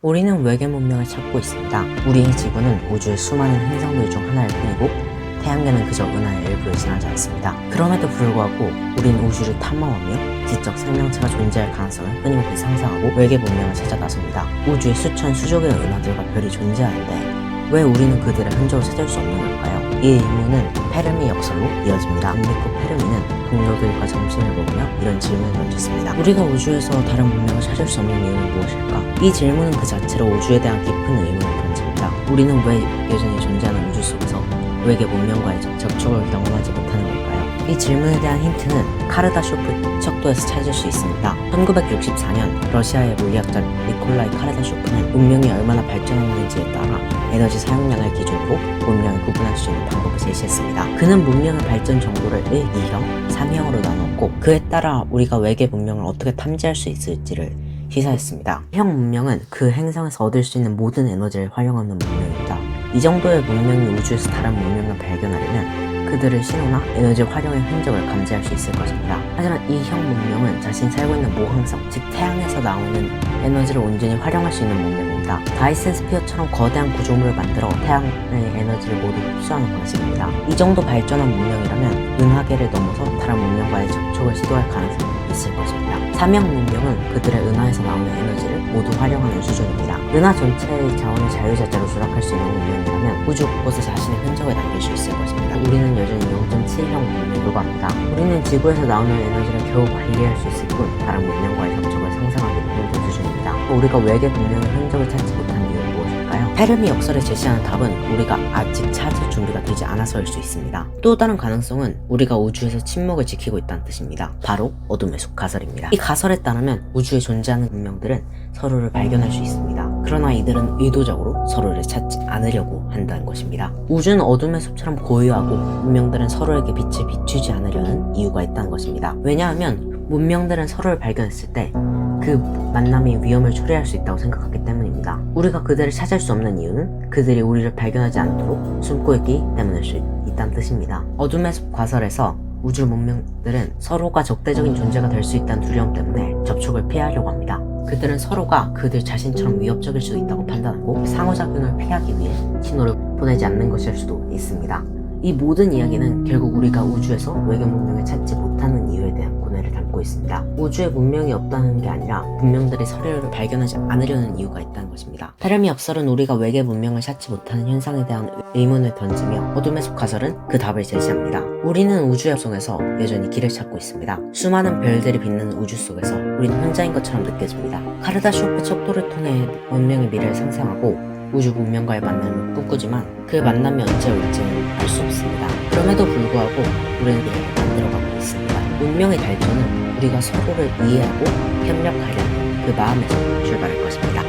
우리는 외계 문명을 찾고 있습니다. 우리의 지구는 우주의 수많은 행성들 중 하나일 뿐이고 태양계는 그저 은하의 일부에 지나지 않습니다. 그럼에도 불구하고 우리는 우주를 탐험하며 지적 생명체가 존재할 가능성을 끊임없이 상상하고 외계 문명을 찾아 나섭니다. 우주에 수천 수조 개의 은하들과 별이 존재하는데 왜 우리는 그들의 흔적을 찾을 수 없는 걸까요? 이 의문은 페르미 역설로 이어집니다. 엔리코 페르미는 동료들과 점심을 먹으며 이런 질문을 던졌습니다. 우리가 우주에서 다른 문명을 찾을 수 없는 이유는 무엇일까? 이 질문은 그 자체로 우주에 대한 깊은 의문을 던집니다. 우리는 왜 여전히 존재하는 우주 속에서 외계 문명과의 접촉을 경험하지 못하는 걸까요? 이 질문에 대한 힌트는 카르다쇼프 척도에서 찾을 수 있습니다. 1964년 러시아의 물리학자 니콜라이 카르다쇼프는 문명이 얼마나 발전했는지에 따라 에너지 사용량을 기준으로 문명을 구분할 수 있는 방법을 제시했습니다. 그는 문명의 발전 정도를 1, 2형, 3형으로 나누었고 그에 따라 우리가 외계 문명을 어떻게 탐지할 수 있을지를 시사했습니다. 1형 문명은 그 행성에서 얻을 수 있는 모든 에너지를 활용하는 문명입니다. 이 정도의 문명이 우주에서 다른 문명을 발견하려면 그들의 신호나 에너지 활용의 흔적을 감지할 수 있을 것입니다. 하지만 이 형 문명은 자신이 살고 있는 모항성, 즉 태양에서 나오는 에너지를 온전히 활용할 수 있는 문명입니다. 다이슨 스피어처럼 거대한 구조물을 만들어 태양의 에너지를 모두 흡수하는 방식입니다. 이 정도 발전한 문명이라면 은하계를 넘어서 다른 문명과의 접촉을 시도할 가능성이 있을 것입니다. 3형 문명은 그들의 은하에서 나오는 에너지를 모두 활용하는 수준입니다. 은하 전체의 자원을 자유자재로 조작할 수 있는 문명이라면 우주 곳곳에 자신의 흔적을 남길 수 있을 것입니다. 우리는 여전히 0.7형 문명에 불과합니다. 우리는 지구에서 나오는 에너지를 겨우 관리할 수 있을 뿐 다른 문명과의 접촉을 상상하기도 힘든 수준입니다. 우리가 외계 문명의 흔적을 찾지 못하는 이유는 무엇일까요? 페르미 역설에 제시하는 답은 우리가 아직 찾을 준비가 되지 않아서일 수 있습니다. 또 다른 가능성은 우리가 우주에서 침묵을 지키고 있다는 뜻입니다. 바로 어둠의 숲 가설입니다. 이 가설에 따르면 우주에 존재하는 문명들은 서로를 발견할 수 있습니다. 그러나 이들은 의도적으로 서로를 찾지 않으려고 한다는 것입니다. 우주는 어둠의 숲처럼 고요하고 문명들은 서로에게 빛을 비추지 않으려는 이유가 있다는 것입니다. 왜냐하면 문명들은 서로를 발견했을 때 그 만남이 위험을 초래할 수 있다고 생각하기 때문입니다. 우리가 그들을 찾을 수 없는 이유는 그들이 우리를 발견하지 않도록 숨고 있기 때문일 수 있다는 뜻입니다. 어둠의 숲 가설에서 우주 문명들은 서로가 적대적인 존재가 될 수 있다는 두려움 때문에 접촉을 피하려고 합니다. 그들은 서로가 그들 자신처럼 위협적일 수 있다고 판단하고 상호작용을 피하기 위해 신호를 보내지 않는 것일 수도 있습니다. 이 모든 이야기는 결국 우리가 우주에서 외계 문명을 찾지 못하는 이유에 대한 고뇌를 담고 있습니다. 우주에 문명이 없다는 게 아니라 문명들이 서로를 발견하지 않으려는 이유가 있다는 것입니다. 페르미 역설은 우리가 외계 문명을 찾지 못하는 현상에 대한 의문을 던지며 어둠의 숲 가설은 그 답을 제시합니다. 우리는 우주의 속에서 여전히 길을 찾고 있습니다. 수많은 별들이 빛나는 우주 속에서 우리는 혼자인 것처럼 느껴집니다. 카르다쇼프 척도를 통해文明의 미래를 상상하고 우주 문명과의 만남을 꿈꾸지만 그 만남이 언제 올지는 알 수 없습니다. 그럼에도 불구하고 우리는 그렇게 만들어가고 있습니다. 문명의 발전은 우리가 서로를 이해하고 협력하려는 그 마음에서 출발할 것입니다.